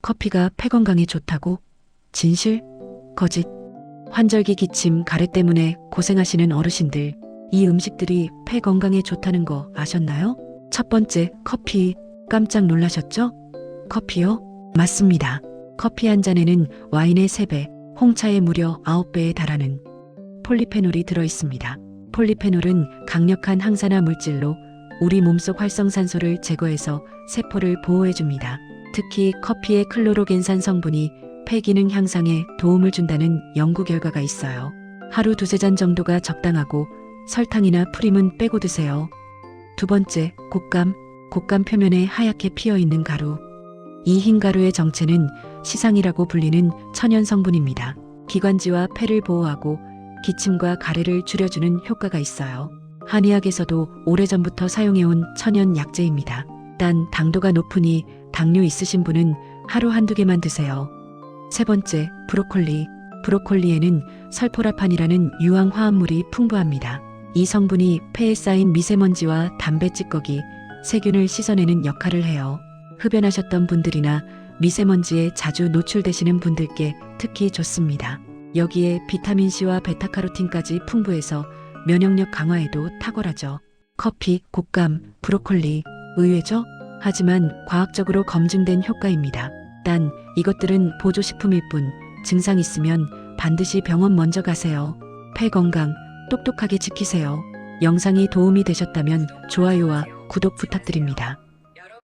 커피가 폐 건강에 좋다고? 진실? 거짓? 환절기 기침, 가래 때문에 고생하시는 어르신들, 이 음식들이 폐 건강에 좋다는 거 아셨나요? 첫 번째, 커피. 깜짝 놀라셨죠? 커피요? 맞습니다. 커피 한 잔에는 와인의 3배, 홍차의 무려 9배에 달하는 폴리페놀이 들어있습니다. 폴리페놀은 강력한 항산화 물질로 우리 몸속 활성산소를 제거해서 세포를 보호해줍니다. 특히 커피의 클로로겐산 성분이 폐 기능 향상에 도움을 준다는 연구 결과가 있어요. 하루 2~3잔 정도가 적당하고 설탕이나 프림은 빼고 드세요. 두 번째, 곶감. 곶감 표면에 하얗게 피어있는 가루. 이 흰 가루의 정체는 시상이라고 불리는 천연 성분입니다. 기관지와 폐를 보호하고 기침과 가래를 줄여주는 효과가 있어요. 한의학에서도 오래전부터 사용해온 천연 약재입니다. 단 당도가 높으니 당뇨 있으신 분은 하루 1~2개만 드세요. 세 번째, 브로콜리. 브로콜리에는 설포라판이라는 유황 화합물이 풍부합니다. 이 성분이 폐에 쌓인 미세먼지와 담배 찌꺼기, 세균을 씻어내는 역할을 해요. 흡연하셨던 분들이나 미세먼지에 자주 노출되시는 분들께 특히 좋습니다. 여기에 비타민C와 베타카로틴까지 풍부해서 면역력 강화에도 탁월하죠. 커피, 곶감, 브로콜리, 의외죠? 하지만 과학적으로 검증된 효과입니다. 단 이것들은 보조식품일 뿐, 증상 있으면 반드시 병원 먼저 가세요. 폐 건강 똑똑하게 지키세요. 영상이 도움이 되셨다면 좋아요와 구독 부탁드립니다.